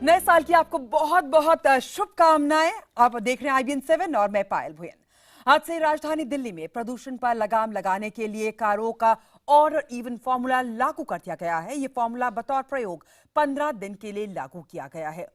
नए साल की आपको बहुत बहुत शुभकामनाएं। आप देख रहे हैं IBN 7 और मैं पायल भुयन। आज से राजधानी दिल्ली में प्रदूषण पर लगाम लगाने के लिए कारों का ऑड इवन फॉर्मूला लागू कर दिया गया है। ये फॉर्मूला बतौर प्रयोग 15 दिन के लिए लागू किया गया है।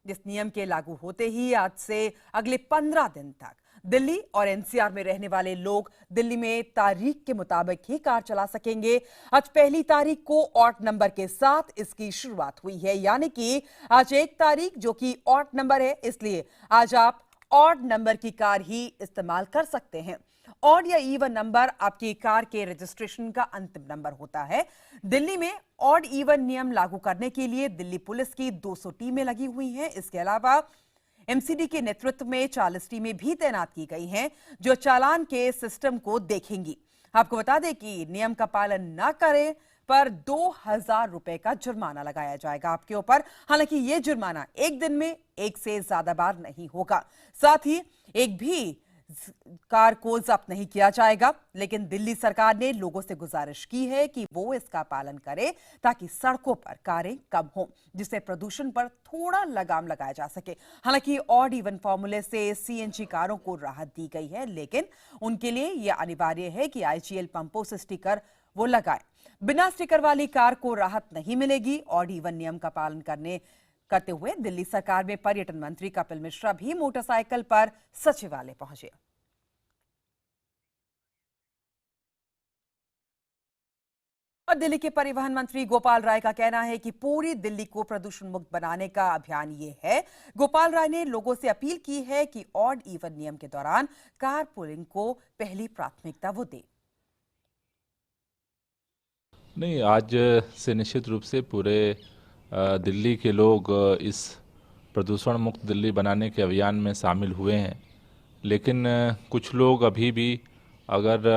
इस नियम के लागू होते ही आज से अगले 15 दिन तक दिल्ली और NCR में रहने वाले लोग दिल्ली में तारीख के मुताबिक ही कार चला सकेंगे। आज पहली तारीख को ऑड नंबर के साथ इसकी शुरुआत हुई है, यानी कि आज 1 तारीख जो कि ऑड नंबर है, इसलिए आज आप ऑड नंबर की कार ही इस्तेमाल कर सकते हैं। ऑड या इवन नंबर आपकी कार के रजिस्ट्रेशन का अंतिम नंबर होता है। दिल्ली में ऑड इवन नियम लागू करने के लिए दिल्ली पुलिस की 200 टीमें लगी हुई हैं। इसके अलावा MCD के नेतृत्व में 40 टीमें भी तैनात की गई हैं जो चालान के सिस्टम को देखेंगी। आपको बता दें कि नियम का पालन न करें पर 2000 रुपए का जुर्माना लगाया जाएगा आपके ऊपर। हालांकि यह जुर्माना एक दिन में एक से ज्यादा बार नहीं होगा। साथ ही एक भी कार को जब्त नहीं किया जाएगा, लेकिन दिल्ली सरकार ने लोगों से गुजारिश की है कि वो इसका पालन करें ताकि सड़कों पर कारें कम हों, जिससे प्रदूषण पर थोड़ा लगाम लगाया जा सके। हालांकि ऑड इवन फॉर्मूले से CNG कारों को राहत दी गई है, लेकिन उनके लिए यह अनिवार्य है कि IGL पंपों से स्टिकर वो लगाएं। बिना स्टिकर वाली कार को राहत नहीं मिलेगी। ऑड इवन नियम का पालन करते हुए दिल्ली सरकार में पर्यटन मंत्री कपिल मिश्रा भी मोटरसाइकिल पर सचिवालय पहुंचे। और दिल्ली के परिवहन मंत्री गोपाल राय का कहना है कि पूरी दिल्ली को प्रदूषण मुक्त बनाने का अभियान ये है। गोपाल राय ने लोगों से अपील की है कि ऑड इवन नियम के दौरान कार पूलिंग को पहली प्राथमिकता वो दे। नहीं, आज से निश्चित रूप से पूरे दिल्ली के लोग इस प्रदूषण मुक्त दिल्ली बनाने के अभियान में शामिल हुए हैं, लेकिन कुछ लोग अभी भी अगर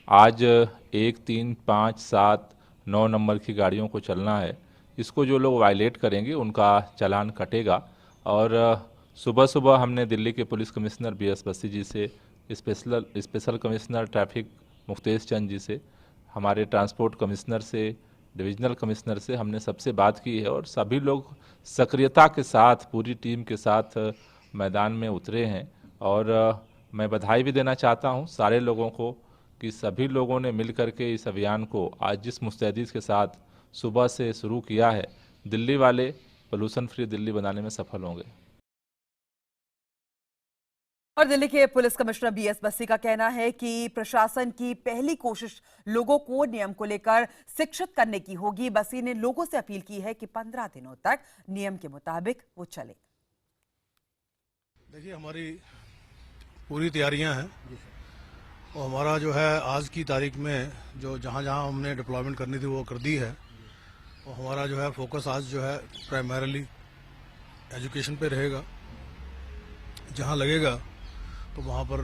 आज 1, 3, 5, 7, 9 नंबर की गाड़ियों को चलना है, इसको जो लोग वायलेट करेंगे उनका चालान कटेगा। और सुबह सुबह हमने दिल्ली के पुलिस कमिश्नर BS बस्सी जी से, special commissioner traffic Muktesh Chand ji से, हमारे ट्रांसपोर्ट कमिश्नर से, डिविजनल कमिश्नर से हमने सबसे बात की है और सभी लोग सक्रियता के साथ पूरी टीम के साथ मैदान में उतरे हैं। और मैं बधाई भी देना चाहता हूं सारे लोगों को कि सभी लोगों ने मिलकर के इस अभियान को आज जिस मुस्तैदी के साथ सुबह से शुरू किया है, दिल्ली वाले पोल्यूशन फ्री दिल्ली बनाने में सफल होंगे। और दिल्ली के पुलिस कमिश्नर BS बस्सी का कहना है कि प्रशासन की पहली कोशिश लोगों को नियम को लेकर शिक्षित करने की होगी। बस्सी ने लोगों से अपील की है कि 15 दिनों तक नियम के मुताबिक वो चले। देखिए, हमारी पूरी तैयारियां हैं और हमारा जो है आज की तारीख में जो जहां हमने डिप्लॉयमेंट करनी थी वो कर दी है। और हमारा जो है फोकस आज जो है प्राइमरीली एजुकेशन पे रहेगा। जहां लगेगा तो वहां पर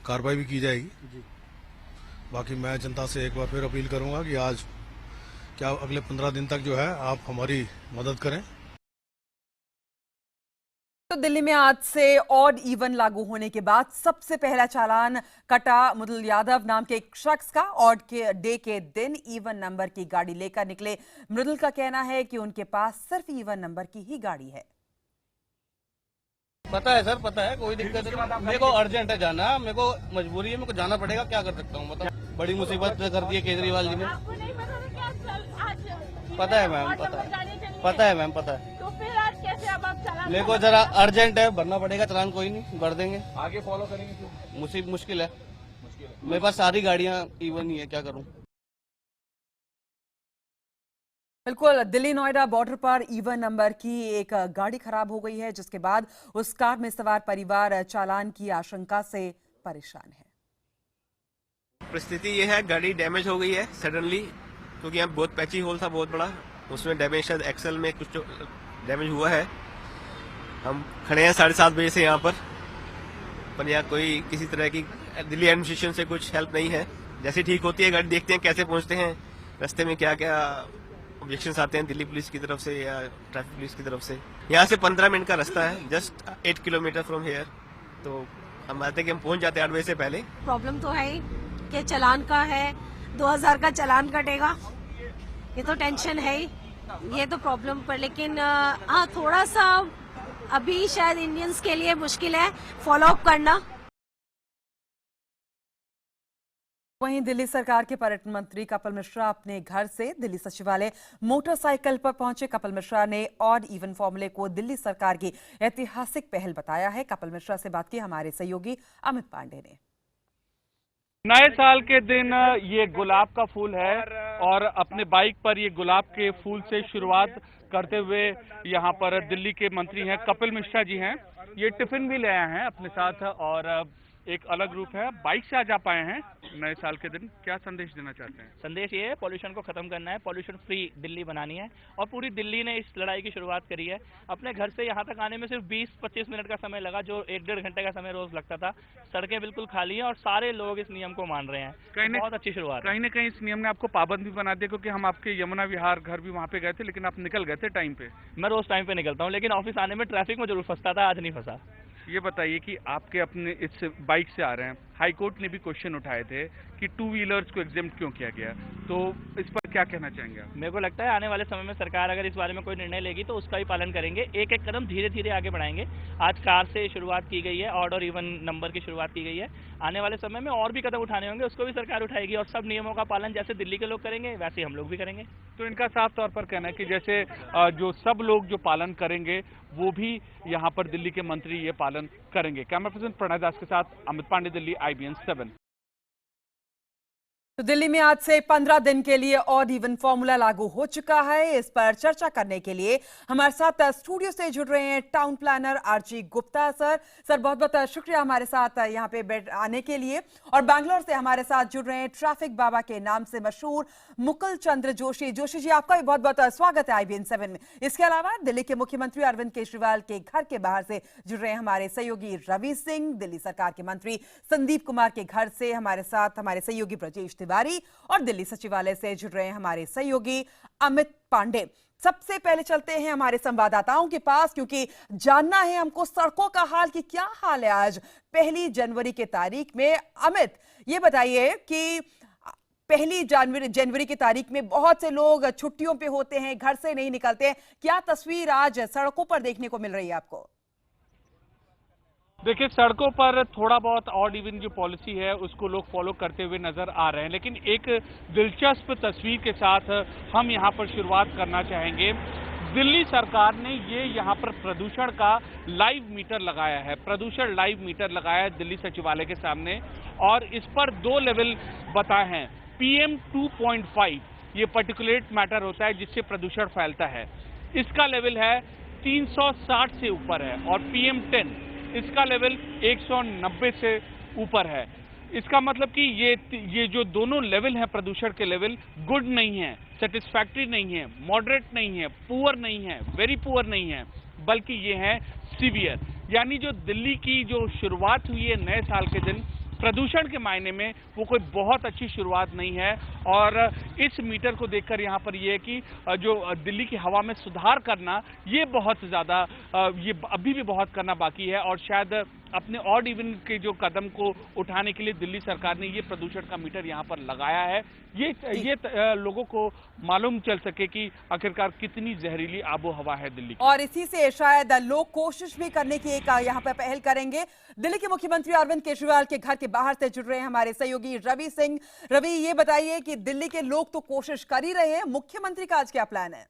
कार्रवाई भी की जाएगी। बाकी मैं जनता से एक बार फिर अपील करूंगा कि आज क्या अगले 15 दिन तक जो है आप हमारी मदद करें। तो दिल्ली में आज से ऑड इवन लागू होने के बाद सबसे पहला चालान कटा मुदल यादव नाम के एक शख्स का। ऑड के डे के दिन इवन नंबर की गाड़ी लेकर निकले मृदुल का कहना है कि उनके पास सिर्फ इवन नंबर की ही गाड़ी है। पता है सर, पता है, कोई दिक्कत नहीं। मेरे को अर्जेंट है जाना, मेरे को मजबूरी है, मेरे को जाना पड़ेगा, क्या कर सकता हूँ। मतलब बड़ी मुसीबत कर दी है केजरीवाल जी ने। पता है मैम, पता है मैम, पता है। तो फिर आज कैसे अब आप चलान? मेरे को जरा अर्जेंट है, भरना पड़ेगा चालान। कोई नहीं, भर देंगे, आगे फॉलो करेंगे। मुश्किल है। मेरे पास सारी गाड़ियाँ इवन ही है, क्या करूँ। बिल्कुल, दिल्ली नोएडा बॉर्डर पर इवन नंबर की एक गाड़ी खराब हो गई है, जिसके बाद उस कार में सवार परिवार चालान की आशंका से परेशान है। परिस्थिति ये है, गाड़ी डैमेज हो गई है सडनली, क्योंकि यहाँ बहुत पैची होल था बहुत बड़ा, उसमें डैमेज शायद एक्सल में कुछ डैमेज हुआ है। हम खड़े हैं 7:30 बजे से यहाँ पर यहाँ कोई किसी तरह की दिल्ली एडमिनिस्ट्रेशन से कुछ हेल्प नहीं है। जैसे ठीक होती है गाड़ी देखते हैं कैसे पहुँचते हैं, रास्ते में क्या क्या ऑब्जेक्शंस आते हैं दिल्ली पुलिस की तरफ से या ट्रैफिक पुलिस की तरफ से। यहाँ से 15 मिनट का रास्ता है, जस्ट 8 किलोमीटर फ्रॉम हियर। तो हम आते हैं कि हम पहुँच जाते हैं 8 बजे से पहले। प्रॉब्लम तो है ही कि चालान का है, 2000 का चालान कटेगा, ये तो टेंशन है ही। ये तो प्रॉब्लम पर, लेकिन हाँ थोड़ा सा अभी शायद इंडियंस के लिए मुश्किल है फॉलो अप करना। वहीं दिल्ली सरकार के पर्यटन मंत्री कपिल मिश्रा अपने घर से दिल्ली सचिवालय मोटरसाइकिल पर पहुंचे। कपिल मिश्रा ने ऑड इवन फॉर्मूले को दिल्ली सरकार की ऐतिहासिक पहल बताया है। कपिल मिश्रा से बात की हमारे सहयोगी अमित पांडे ने। नए साल के दिन ये गुलाब का फूल है और अपने बाइक पर ये गुलाब के फूल से शुरुआत करते हुए यहाँ पर दिल्ली के मंत्री हैं कपिल मिश्रा जी हैं। ये टिफिन भी ले आए हैं अपने साथ और एक अलग रूप है, बाइक से आज आप आए हैं नए साल के दिन, क्या संदेश देना चाहते हैं? संदेश ये है, पॉल्यूशन को खत्म करना है, पॉल्यूशन फ्री दिल्ली बनानी है और पूरी दिल्ली ने इस लड़ाई की शुरुआत करी है। अपने घर से यहाँ तक आने में सिर्फ 20-25 मिनट का समय लगा, जो 1-1.5 घंटे का समय रोज लगता था। सड़कें बिल्कुल खाली हैं और सारे लोग इस नियम को मान रहे हैं। बहुत अच्छी शुरुआत। कहीं ना कहीं इस नियम ने आपको पाबंद भी बना दिया, क्योंकि हम आपके यमुना विहार घर भी वहाँ पे गए थे, लेकिन आप निकल गए थे टाइम पे। मैं रोज टाइम पे निकलता हूँ, लेकिन ऑफिस आने में ट्रैफिक में जरूर फंसता था, आज नहीं फंसा। ये बताइए कि आपके अपने इस बाइक से आ रहे हैं, हाई कोर्ट ने भी क्वेश्चन उठाए थे कि 2 व्हीलर्स को एग्जेम्प्ट क्यों किया गया, तो इस पर क्या कहना चाहेंगे आप? मेरे को लगता है आने वाले समय में सरकार अगर इस बारे में कोई निर्णय लेगी तो उसका भी पालन करेंगे। एक एक कदम धीरे धीरे आगे बढ़ाएंगे। आज कार से शुरुआत की गई है, ऑड और इवन नंबर की शुरुआत की गई है। आने वाले समय में और भी कदम उठाने होंगे, उसको भी सरकार उठाएगी और सब नियमों का पालन जैसे दिल्ली के लोग करेंगे वैसे हम लोग भी करेंगे। तो इनका साफ तौर पर कहना है कि जैसे जो सब लोग जो पालन करेंगे वो भी यहाँ पर दिल्ली के मंत्री ये पालन करेंगे। कैमरा पर्सन प्रणय दास के साथ अमित पांडे, दिल्ली, IBN 7। तो दिल्ली में आज से 15 दिन के लिए ऑड इवन फॉर्मूला लागू हो चुका है। इस पर चर्चा करने के लिए हमारे साथ स्टूडियो से जुड़ रहे हैं town planner RG Gupta sir. Sir बहुत बहुत शुक्रिया हमारे साथ यहाँ पे आने के लिए। और बैंगलोर से हमारे साथ जुड़ रहे हैं ट्रैफिक बाबा के नाम से मशहूर मुकुल चंद्र जोशी। जोशी जी आपका भी बहुत बहुत स्वागत है IBN 7 में। इसके अलावा दिल्ली के मुख्यमंत्री अरविंद केजरीवाल के घर के बाहर से जुड़ रहे हैं हमारे सहयोगी रवि सिंह। दिल्ली सरकार के मंत्री संदीप कुमार के घर से हमारे साथ हमारे सहयोगी ब्रजेश तिवारी और दिल्ली सचिवालय से जुड़ रहे हैं हमारे सहयोगी अमित पांडे। सबसे पहले चलते हैं हमारे संवाददाताओं के पास, क्योंकि जानना है हमको सड़कों का हाल कि क्या हाल है आज 1 जनवरी के तारीख में। अमित ये बताइए कि 1 जनवरी की तारीख में बहुत से लोग छुट्टियों पे होते हैं, घर से नहीं निकलते हैं। क्या तस्वीर आज सड़कों पर देखने को मिल रही है आपको? देखिए, सड़कों पर थोड़ा बहुत ऑड इवन जो पॉलिसी है उसको लोग फॉलो करते हुए नजर आ रहे हैं, लेकिन एक दिलचस्प तस्वीर के साथ हम यहाँ पर शुरुआत करना चाहेंगे। दिल्ली सरकार ने ये यहाँ पर प्रदूषण का लाइव मीटर लगाया है, प्रदूषण लाइव मीटर लगाया है दिल्ली सचिवालय के सामने, और इस पर 2 लेवल बताए हैं। PM 2.5 ये पर्टिकुलेट मैटर होता है जिससे प्रदूषण फैलता है, इसका लेवल है 360 से ऊपर है, और PM 10 इसका लेवल 190 से ऊपर है। इसका मतलब कि ये जो दोनों लेवल हैं प्रदूषण के लेवल, गुड नहीं है, सेटिस्फैक्टरी नहीं है, मॉडरेट नहीं है, पुअर नहीं है, वेरी पुअर नहीं है, बल्कि ये है सीवियर। यानी जो दिल्ली की जो शुरुआत हुई है नए साल के दिन प्रदूषण के मायने में, वो कोई बहुत अच्छी शुरुआत नहीं है। और इस मीटर को देखकर यहाँ पर ये है कि जो दिल्ली की हवा में सुधार करना, ये बहुत ज़्यादा ये अभी भी बहुत करना बाकी है, और शायद अपने ऑड इवन के जो कदम को उठाने के लिए दिल्ली सरकार ने ये प्रदूषण का मीटर यहाँ पर लगाया है। ये लोगों को मालूम चल सके कि आखिरकार कितनी जहरीली आबो हवा है दिल्ली की। और इसी से शायद लोग कोशिश भी करने की एक यहाँ पर पहल करेंगे। दिल्ली के मुख्यमंत्री अरविंद केजरीवाल के घर के बाहर से जुड़ रहे हैं हमारे सहयोगी रवि सिंह। रवि ये बताइए कि दिल्ली के लोग तो कोशिश कर ही रहे हैं, मुख्यमंत्री का आज क्या प्लान है?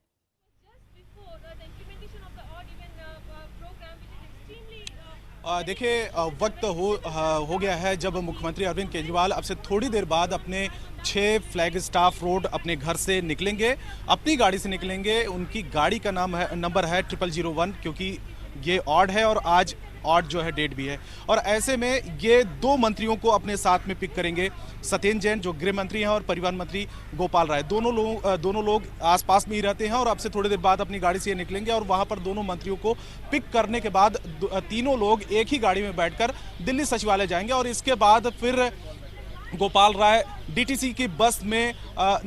देखिए, वक्त हो गया है जब मुख्यमंत्री अरविंद केजरीवाल अब से थोड़ी देर बाद अपने 6 फ्लैग स्टाफ रोड अपने घर से निकलेंगे, अपनी गाड़ी से निकलेंगे। उनकी गाड़ी का नंबर है 0001, क्योंकि ये ऑड है और आज ऑड जो है डेट भी है। और ऐसे में ये 2 मंत्रियों को अपने साथ में पिक करेंगे, सत्येंद्र जैन जो गृह मंत्री हैं और परिवहन मंत्री गोपाल राय। दोनों लोग आसपास में ही रहते हैं और अब से थोड़ी देर बाद अपनी गाड़ी से ये निकलेंगे और वहां पर दोनों मंत्रियों को पिक करने के बाद तीनों लोग एक ही गाड़ी में बैठकर दिल्ली सचिवालय जाएंगे। और इसके बाद फिर गोपाल राय DTC की बस में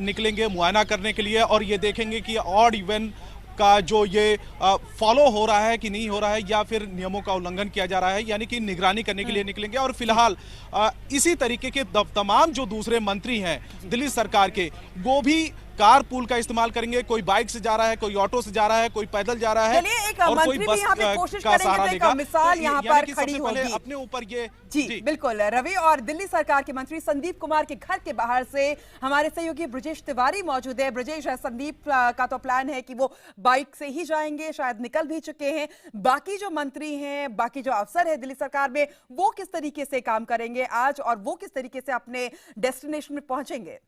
निकलेंगे मुआयना करने के लिए, और ये देखेंगे कि ऑड इवन का जो ये फॉलो हो रहा है कि नहीं हो रहा है, या फिर नियमों का उल्लंघन किया जा रहा है, यानी कि निगरानी करने के लिए निकलेंगे। और फिलहाल इसी तरीके के तमाम जो दूसरे मंत्री हैं दिल्ली सरकार के, वो भी कार पूल का इस्तेमाल करेंगे, कोई बाइक से जा रहा है, कोई ऑटो से जा रहा है, कोई पैदल जा रहा है चलिए एक और कोई मंत्री भी बस यहाँ पे कोशिश का करेंगे सहारा तो लेगा। एक मिसाल तो यहाँ यानी पर कि खड़ी सबसे पहले होगी। अपने ऊपर ये जी बिल्कुल रवि, और दिल्ली सरकार के मंत्री संदीप कुमार के घर के बाहर से हमारे सहयोगी ब्रजेश तिवारी मौजूद है। ब्रजेश, संदीप का तो प्लान है कि वो बाइक से ही जाएंगे, शायद निकल भी चुके हैं। बाकी जो मंत्री हैं, बाकी जो अफसर है दिल्ली सरकार में, वो किस तरीके से काम करेंगे आज और वो किस तरीके से अपने डेस्टिनेशन में पहुंचेंगे?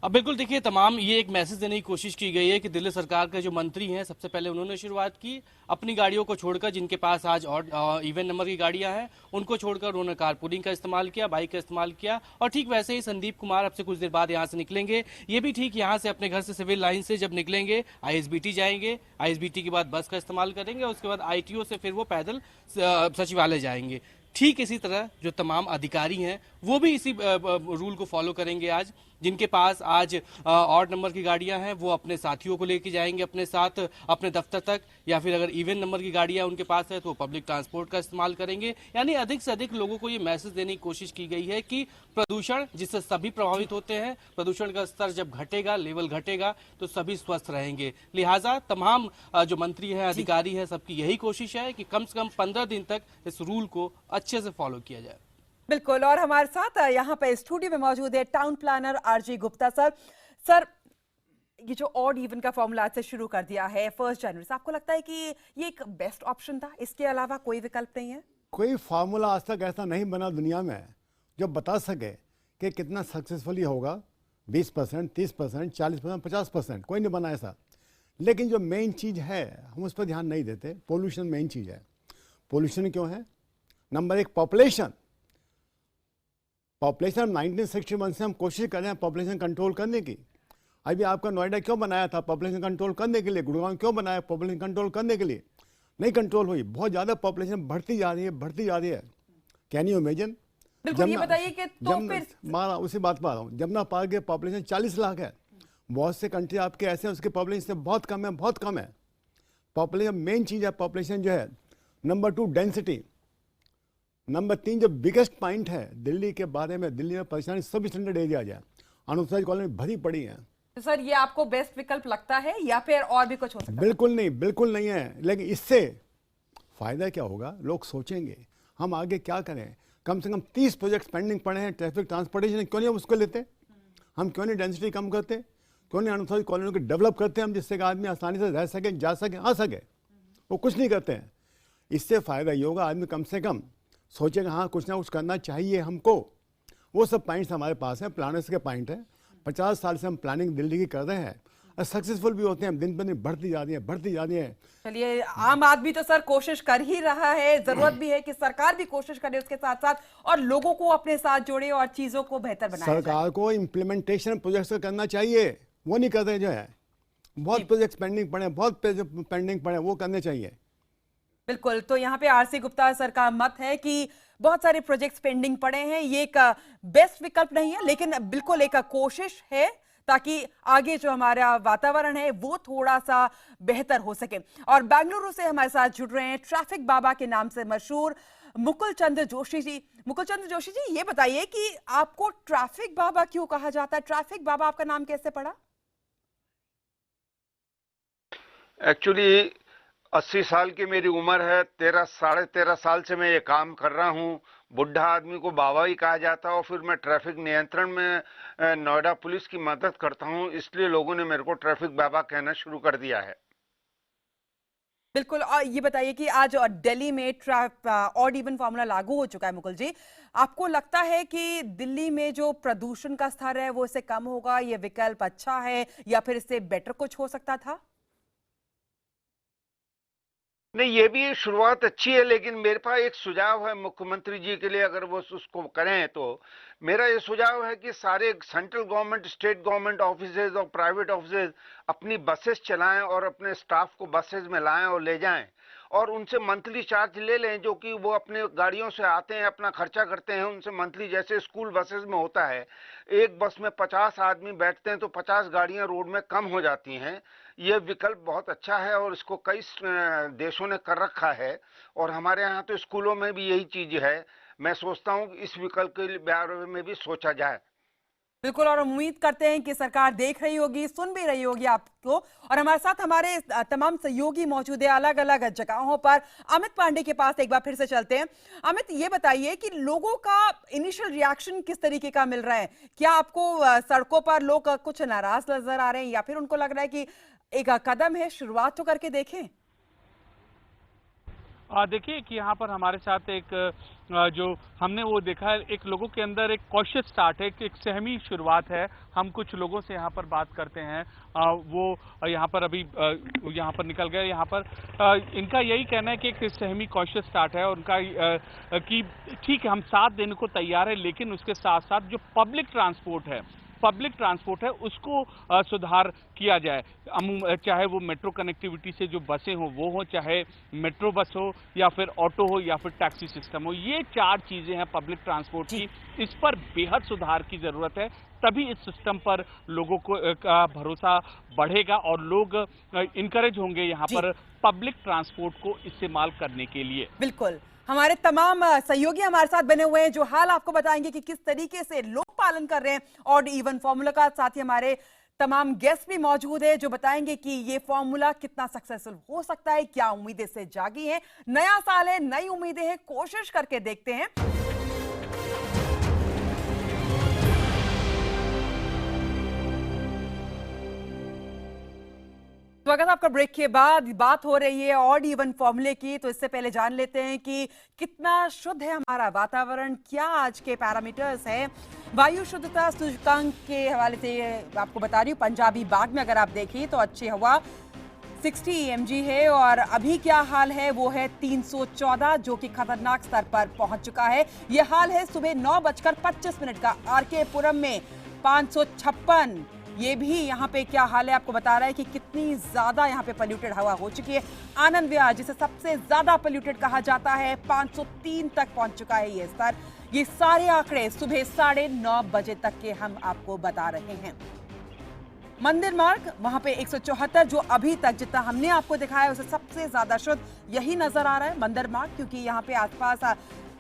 अब बिल्कुल देखिए, तमाम ये एक मैसेज देने की कोशिश की गई है कि दिल्ली सरकार के जो मंत्री हैं, सबसे पहले उन्होंने शुरुआत की अपनी गाड़ियों को छोड़कर, जिनके पास आज और इवन नंबर की गाड़ियां हैं उनको छोड़कर उन्होंने कारपूलिंग का इस्तेमाल किया, बाइक का इस्तेमाल किया। और ठीक वैसे ही संदीप कुमार अब से कुछ देर बाद यहाँ से निकलेंगे। ये भी ठीक यहाँ से अपने घर से सिविल लाइन से जब निकलेंगे आईएसबीटी जाएंगे, आईएसबीटी के बाद बस का इस्तेमाल करेंगे, उसके बाद आईटीओ से फिर वो पैदल सचिवालय जाएंगे। ठीक इसी तरह जो तमाम अधिकारी हैं वो भी इसी रूल को फॉलो करेंगे। आज जिनके पास आज ऑड नंबर की गाड़ियां हैं वो अपने साथियों को लेके जाएंगे अपने साथ अपने दफ्तर तक, या फिर अगर इवन नंबर की गाड़ियां उनके पास है तो पब्लिक ट्रांसपोर्ट का इस्तेमाल करेंगे। यानी अधिक से अधिक लोगों को ये मैसेज देने की कोशिश की गई है कि प्रदूषण जिससे सभी प्रभावित होते हैं, प्रदूषण का स्तर जब घटेगा, लेवल घटेगा तो सभी स्वस्थ रहेंगे। लिहाजा तमाम जो मंत्री हैं, अधिकारी हैं, सबकी यही कोशिश है कि कम से कम 15 दिन तक इस रूल को अच्छे से फॉलो किया जाए। बिल्कुल, और हमारे साथ यहाँ पे स्टूडियो में मौजूद है town planner RG Gupta sir, ये जो ऑड इवन का फॉर्मूला आज से शुरू कर दिया है 1 जनवरी से, आपको लगता है कि ये एक बेस्ट ऑप्शन था? इसके अलावा कोई विकल्प नहीं है? कोई फार्मूला आज तक ऐसा नहीं बना दुनिया में जो बता सके कि कितना सक्सेसफुली होगा। 20%, 30%, 40%, 50%, कोई नहीं बना ऐसा। लेकिन जो मेन चीज़ है हम उस पर ध्यान नहीं देते। पोल्यूशन मेन चीज़ है। पोल्यूशन क्यों है? नंबर 1 पॉपुलेशन 1961 से हम कोशिश कर रहे हैं पॉपुलेशन कंट्रोल करने की। अभी आपका नोएडा क्यों बनाया था? पॉपुलेशन कंट्रोल करने के लिए। गुड़गांव क्यों बनाया? पॉपुलेशन कंट्रोल करने के लिए। नहीं कंट्रोल हुई, बहुत ज़्यादा पॉपुलेशन बढ़ती जा रही है। Can you imagine? बिल्कुल, ये बताइए कि तो फिर उसी बात पर आ रहा हूँ। जमुना पार्क के पॉपुलेशन 40 लाख है। बहुत से कंट्री आपके ऐसे हैं उसके पॉपुलेशन से बहुत कम है। पॉपुलेशन मेन चीज़ है, पॉपुलेशन जो है। Number 2 density. नंबर 3 जो बिगेस्ट पॉइंट है दिल्ली के बारे में, दिल्ली में परेशानी सब स्टैंडर्ड एरिया है, अनुसूचित कॉलोनी भरी पड़ी है। तो सर ये आपको बेस्ट विकल्प लगता है या फिर और भी कुछ हो सकता है? बिल्कुल नहीं है। लेकिन इससे फायदा क्या होगा? लोग सोचेंगे हम आगे क्या करें। कम से कम 30 प्रोजेक्ट पेंडिंग पड़े हैं। ट्रैफिक ट्रांसपोर्टेशन क्यों नहीं हम उसको लेते? हम क्यों नहीं डेंसिटी कम करते? क्यों नहीं अनुसूचित कॉलोनी को डेवलप करते हम, जिससे कि आदमी आसानी से रह सके, जा सके, आ सके? वो कुछ नहीं करते हैं। इससे फ़ायदा ये होगा आदमी कम से कम सोचेगा हाँ कुछ ना कुछ करना चाहिए हमको। वो सब पॉइंट्स हमारे पास हैं, प्लानर्स के पॉइंट हैं। 50 साल से हम प्लानिंग दिल्ली की कर रहे हैं और सक्सेसफुल भी होते हैं। दिन पर दिन बढ़ती जा रही है। चलिए, आम आदमी तो सर कोशिश कर ही रहा है। जरूरत भी है कि सरकार भी कोशिश करे उसके साथ साथ, और लोगों को अपने साथ जोड़े और चीजों को बेहतर बनाए। सरकार को इम्प्लीमेंटेशन प्रोजेक्ट्स करना चाहिए, वो नहीं कर रहे जो है। बहुत प्रोजेक्ट्स पेंडिंग पड़े, वो करने चाहिए। बिल्कुल, तो यहाँ पे आरसी गुप्ता सर का मत है कि बहुत सारे प्रोजेक्ट्स पेंडिंग पड़े हैं। ये एक बेस्ट विकल्प नहीं है, लेकिन बिल्कुल एक कोशिश है ताकि आगे जो हमारा वातावरण है वो थोड़ा सा बेहतर हो सके। और बेंगलुरु से हमारे साथ जुड़ रहे हैं ट्रैफिक बाबा के नाम से मशहूर मुकुल चंद्र जोशी जी। मुकुल चंद्र जोशी जी, ये बताइए कि आपको ट्रैफिक बाबा क्यों कहा जाता है? ट्रैफिक बाबा आपका नाम कैसे पड़ा? एक्चुअली 80 साल की मेरी उम्र है। 13 साढ़े 13 साल से मैं ये काम कर रहा हूँ। बुढ़ा आदमी को बाबा ही कहा जाता है। और फिर मैं ट्रैफिक नियंत्रण में नोएडा पुलिस की मदद करता हूँ, इसलिए लोगों ने मेरे को ट्रैफिक बाबा कहना शुरू कर दिया है। बिल्कुल, और ये बताइए कि आज दिल्ली में ऑड इवन फॉर्मूला लागू हो चुका है। मुकुल जी, आपको लगता है कि दिल्ली में जो प्रदूषण का स्तर है वो इससे कम होगा? ये विकल्प अच्छा है या फिर इससे बेटर कुछ हो सकता था? नहीं, ये भी शुरुआत अच्छी है, लेकिन मेरे पास एक सुझाव है मुख्यमंत्री जी के लिए, अगर वो उसको करें तो। मेरा ये सुझाव है कि सारे central government, state government offices और प्राइवेट ऑफिसेज अपनी बसेस चलाएं और अपने स्टाफ को बसेस में लाएं और ले जाएं, और उनसे मंथली चार्ज ले लें, जो कि वो अपने गाड़ियों से आते हैं, अपना खर्चा करते हैं। उनसे मंथली, जैसे स्कूल बसेस में होता है, एक बस में 50 आदमी बैठते हैं तो 50 गाड़ियां रोड में कम हो जाती हैं। ये विकल्प बहुत अच्छा है और इसको कई देशों ने कर रखा है, और हमारे यहाँ तो स्कूलों में भी यही चीज है। मैं सोचता हूं कि इस विकल्प के बारे में भी सोचा जाए। बिल्कुल, और उम्मीद करते हैं कि सरकार देख रही होगी, सुन भी रही होगी आपको। और हमारे साथ हमारे तमाम सहयोगी मौजूद है अलग अलग जगहों पर। अमित पांडे के पास एक बार फिर से चलते हैं। अमित, ये बताइए कि लोगों का इनिशियल रिएक्शन किस तरीके का मिल रहा है? क्या आपको सड़कों पर लोग कुछ नाराज नजर आ रहे हैं, या फिर उनको लग रहा है कि एक कदम है, शुरुआत तो करके देखें? देखिए कि यहाँ पर हमारे साथ एक जो हमने वो देखा है, एक लोगों के अंदर एक कॉशियस स्टार्ट है, एक सहमी शुरुआत है। हम कुछ लोगों से यहाँ पर बात करते हैं, वो यहाँ पर अभी यहाँ पर निकल गए। यहाँ पर इनका यही कहना है कि एक सहमी कॉशियस स्टार्ट है उनका, कि ठीक है हम साथ देने को तैयार है, लेकिन उसके साथ साथ जो पब्लिक ट्रांसपोर्ट है उसको सुधार किया जाए। चाहे वो मेट्रो कनेक्टिविटी से जो बसें हो वो हो, चाहे मेट्रो बस हो, या फिर ऑटो हो, या फिर टैक्सी सिस्टम हो, ये 4 चीजें हैं पब्लिक ट्रांसपोर्ट की। इस पर बेहद सुधार की जरूरत है, तभी इस सिस्टम पर लोगों को का भरोसा बढ़ेगा और लोग इनकरेज होंगे यहाँ पर पब्लिक ट्रांसपोर्ट को इस्तेमाल करने के लिए। बिल्कुल, हमारे तमाम सहयोगी हमारे साथ बने हुए हैं जो हाल आपको बताएंगे कि किस तरीके से लोग पालन कर रहे हैं ऑड इवन फॉर्मूला का। साथ ही हमारे तमाम गेस्ट भी मौजूद है जो बताएंगे कि ये फॉर्मूला कितना सक्सेसफुल हो सकता है, क्या उम्मीदें से जागी हैं। नया साल है, नई उम्मीदें हैं, कोशिश करके देखते हैं। स्वागत है आपका ब्रेक के बाद। बात हो रही है ऑड इवन फॉर्मूले की, तो इससे पहले जान लेते हैं कि कितना शुद्ध है हमारा वातावरण, क्या आज के पैरामीटर्स हैं। वायु शुद्धता सूचकांक के हवाले से आपको बता रही हूँ, पंजाबी बाग में अगर आप देखिए तो अच्छी हवा 60 mg है, और अभी क्या हाल है वो है 314, जो कि खतरनाक स्तर पर पहुंच चुका है। यह हाल है सुबह 9:25 का। आरके पुरम में 556, ये भी यहाँ पे क्या हाल है आपको बता रहा है कि कितनी ज्यादा यहाँ पे पोल्यूटेड हवा हो चुकी है। आनंद विहार, जिसे सबसे ज्यादा पोल्यूटेड कहा जाता है, 503 तक पहुंच चुका है ये स्तर। ये सारे आंकड़े सुबह 9:30 बजे तक के हम आपको बता रहे हैं। मंदिर मार्ग वहां पे 174, जो अभी तक जितना हमने आपको दिखाया उसे सबसे ज्यादा शुद्ध यही नजर आ रहा है मंदिर मार्ग, क्योंकि यहाँ पे आसपास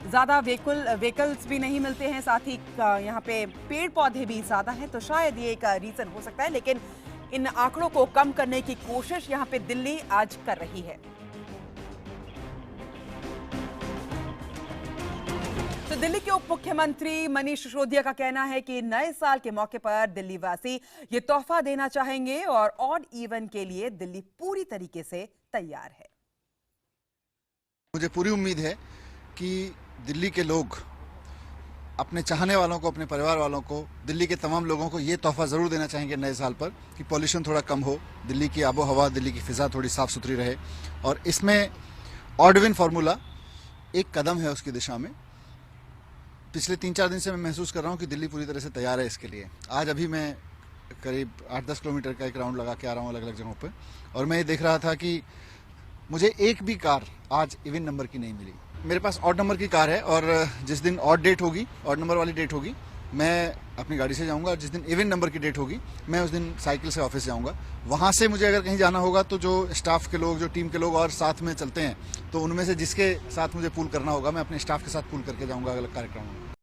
ज्यादा व्हीकल्स भी नहीं मिलते हैं, साथ ही यहाँ पे पेड़ पौधे भी ज्यादा हैं, तो शायद ये एक रीजन हो सकता है। लेकिन इन आंकड़ों को कम करने की कोशिश यहाँ पे दिल्ली आज कर रही है। तो दिल्ली के उप मुख्यमंत्री मनीष सिसोदिया का कहना है कि नए साल के मौके पर दिल्ली वासी ये तोहफा देना चाहेंगे और ऑड इवन के लिए दिल्ली पूरी तरीके से तैयार है। मुझे पूरी उम्मीद है कि दिल्ली के लोग अपने चाहने वालों को, अपने परिवार वालों को, दिल्ली के तमाम लोगों को ये तोहफा ज़रूर देना चाहेंगे नए साल पर कि पॉल्यूशन थोड़ा कम हो, दिल्ली की आबो हवा, दिल्ली की फ़िज़ा थोड़ी साफ़ सुथरी रहे। और इसमें ऑड इवन फार्मूला एक कदम है उसकी दिशा में। पिछले 3-4 दिन से मैं महसूस कर रहा हूँ कि दिल्ली पूरी तरह से तैयार है इसके लिए। आज अभी मैं करीब 8-10 किलोमीटर का एक राउंड लगा के आ रहा हूँ अलग अलग जगहों पर, और मैं ये देख रहा था कि मुझे एक भी कार आज इवन नंबर की नहीं मिली। मेरे पास ऑड नंबर की कार है, और जिस दिन ऑड डेट होगी, ऑड नंबर वाली डेट होगी, मैं अपनी गाड़ी से जाऊंगा, और जिस दिन इवन नंबर की डेट होगी मैं उस दिन साइकिल से ऑफिस जाऊंगा। वहाँ से मुझे अगर कहीं जाना होगा तो जो स्टाफ के लोग, जो टीम के लोग और साथ में चलते हैं, तो उनमें से जिसके साथ मुझे पूल करना होगा मैं अपने स्टाफ के साथ पूल करके जाऊँगा अलग कार्यक्रमों में।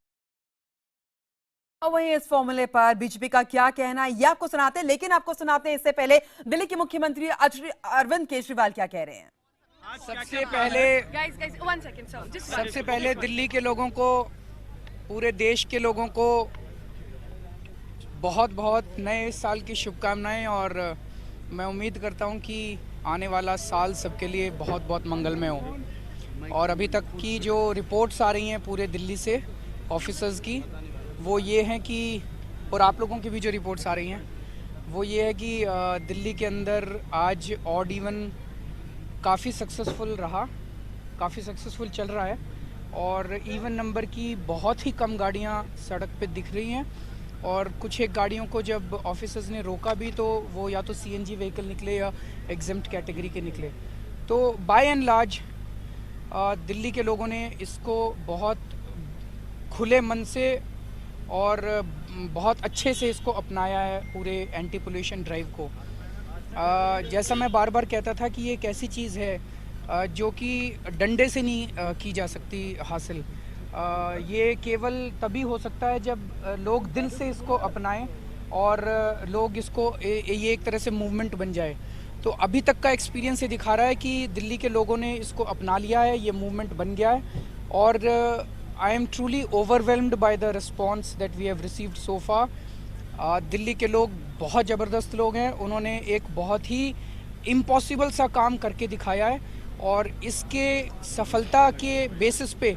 वहीं इस फॉर्मूले पर बीजेपी का क्या कहना है ये आपको सुनाते हैं, लेकिन आपको सुनाते हैं इससे पहले दिल्ली के मुख्यमंत्री अरविंद केजरीवाल क्या कह रहे हैं। सबसे पहले दिल्ली के लोगों को, पूरे देश के लोगों को बहुत बहुत नए साल की शुभकामनाएं, और मैं उम्मीद करता हूं कि आने वाला साल सबके लिए बहुत बहुत मंगलमय हो। और अभी तक की जो रिपोर्ट्स आ रही हैं पूरे दिल्ली से ऑफिसर्स की, वो ये हैं कि, और आप लोगों की भी जो रिपोर्ट्स आ रही हैं वो ये है कि दिल्ली के अंदर आज ऑड इवन काफ़ी सक्सेसफुल रहा, काफ़ी सक्सेसफुल चल रहा है, और इवन नंबर की बहुत ही कम गाड़ियां सड़क पे दिख रही हैं। और कुछ एक गाड़ियों को जब ऑफिसर्स ने रोका भी तो वो या तो CNG व्हीकल निकले या एग्जेम्प्ट कैटेगरी के निकले। तो बाय एंड लार्ज दिल्ली के लोगों ने इसको बहुत खुले मन से और बहुत अच्छे से इसको अपनाया है, पूरे एंटी पोल्यूशन ड्राइव को। जैसा मैं बार बार कहता था कि ये एक ऐसी चीज़ है जो कि डंडे से नहीं की जा सकती हासिल। ये केवल तभी हो सकता है जब लोग दिल से इसको अपनाएं और लोग इसको ये एक तरह से मूवमेंट बन जाए। तो अभी तक का एक्सपीरियंस ये दिखा रहा है कि दिल्ली के लोगों ने इसको अपना लिया है, ये मूवमेंट बन गया है और I am truly overwhelmed by the response that we have received so far. Delhi के लोग बहुत ज़बरदस्त लोग हैं, उन्होंने एक बहुत ही इम्पॉसिबल सा काम करके दिखाया है और इसके सफलता के बेसिस पे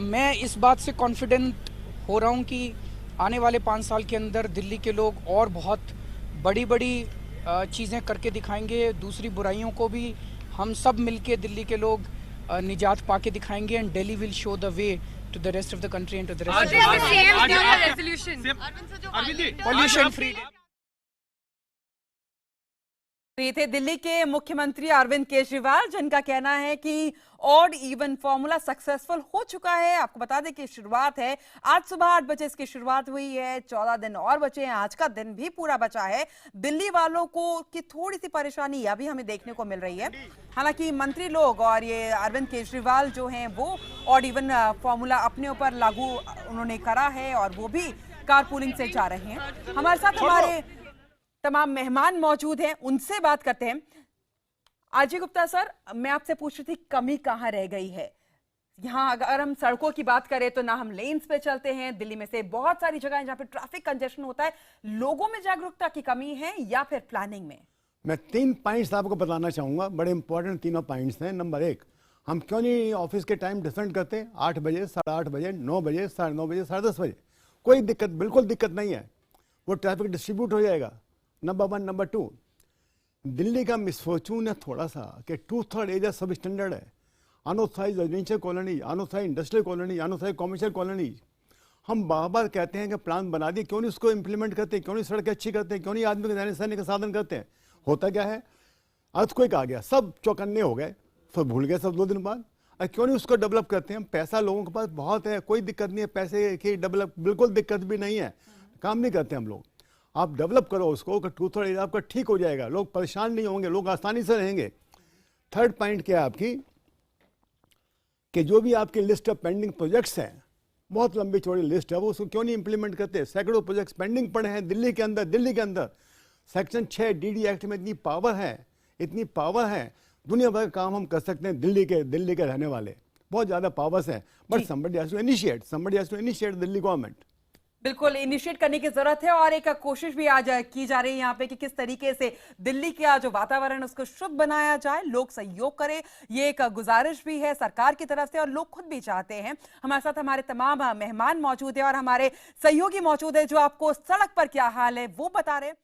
मैं इस बात से कॉन्फिडेंट हो रहा हूँ कि आने वाले 5 साल के अंदर दिल्ली के लोग और बहुत बड़ी बड़ी चीज़ें करके दिखाएंगे। दूसरी बुराइयों को भी हम सब मिलके दिल्ली के लोग निजात पाके दिखाएंगे and Delhi will show the way to the rest of the country and to the rest of the pollution free. ये थे दिल्ली के मुख्यमंत्री अरविंद केजरीवाल, जिनका कहना है कि ऑड इवन फॉर्मूला सक्सेसफुल हो चुका है। आपको बता दें कि शुरुआत है आज सुबह 8 बजे इसकी शुरुआत हुई है, 14 दिन और बचे हैं, आज का दिन भी पूरा बचा है। दिल्ली वालों को की थोड़ी सी परेशानी अभी हमें देखने को मिल रही है, हालांकि मंत्री लोग और ये अरविंद केजरीवाल जो हैं वो ऑड इवन फॉर्मूला अपने ऊपर लागू उन्होंने करा है और वो भी कारपूलिंग से जा रहे हैं। हमारे साथ हमारे तमाम मेहमान मौजूद हैं, उनसे बात करते हैं। अजय गुप्ता सर, मैं आपसे पूछ रही थी कमी कहां रह गई है यहाँ? अगर हम सड़कों की बात करें तो ना हम लेन्स पे चलते हैं, दिल्ली में से बहुत सारी जगह जहां पे ट्रैफिक कंजेशन होता है। लोगों में जागरूकता की कमी है या फिर प्लानिंग में? मैं 3 पॉइंट्स आपको बताना चाहूंगा, बड़े इंपॉर्टेंट तीनों पॉइंट्स हैं। नंबर 1, हम क्यों नहीं ऑफिस के टाइम डिफरेंट करते? 8 बजे, 8:30 बजे, 9 बजे, 9:30 बजे, 10:30 बजे, कोई दिक्कत, बिल्कुल दिक्कत नहीं है, वो ट्रैफिक डिस्ट्रीब्यूट हो जाएगा। नंबर 1। नंबर 2, दिल्ली का मिसफॉर्चून है थोड़ा सा कि 2/3 एरिया सब स्टैंडर्ड है। Unauthorised residential colony, unauthorised industrial colony, unauthorised commercial colony. हम बार बार कहते हैं कि प्लान बना दिए, क्यों नहीं उसको इंप्लीमेंट करते? क्यों नहीं सड़कें अच्छी करते? क्यों नहीं आदमी को रहने सहने का साधन करते हैं? होता क्या है, अर्थक्वेक आ गया, सब चौकन्ने हो गए, फिर भूल गए सब 2 दिन बाद। क्यों नहीं उसको डेवलप करते हैं? पैसा लोगों के पास बहुत है, कोई दिक्कत नहीं है, पैसे की डेवलप बिल्कुल दिक्कत भी नहीं है, काम नहीं करते हम लोग। आप डेवलप करो उसको, 2/3 एरिया आपका ठीक हो जाएगा, लोग परेशान नहीं होंगे, लोग आसानी से रहेंगे। 3rd पॉइंट क्या है आपकी कि जो भी आपकी लिस्ट ऑफ पेंडिंग प्रोजेक्ट्स हैं, बहुत लंबी चौड़ी लिस्ट है, वो उसको क्यों नहीं इंप्लीमेंट करते? सैकड़ों प्रोजेक्ट्स पेंडिंग पड़े हैं दिल्ली के अंदर। सेक्शन 6 DD एक्ट में इतनी पावर है, दुनिया भर का काम हम कर सकते हैं दिल्ली के रहने वाले, बहुत ज़्यादा पावर्स हैं। But somebody has to initiate Delhi government. बिल्कुल इनिशिएट करने की जरूरत है और एक कोशिश भी आज की जा रही है यहाँ पे कि किस तरीके से दिल्ली का जो वातावरण उसको शुद्ध बनाया जाए, लोग सहयोग करें। ये एक गुजारिश भी है सरकार की तरफ से और लोग खुद भी चाहते हैं। हमारे साथ हमारे तमाम मेहमान मौजूद है और हमारे सहयोगी मौजूद है जो आपको सड़क पर क्या हाल है वो बता रहे हैं।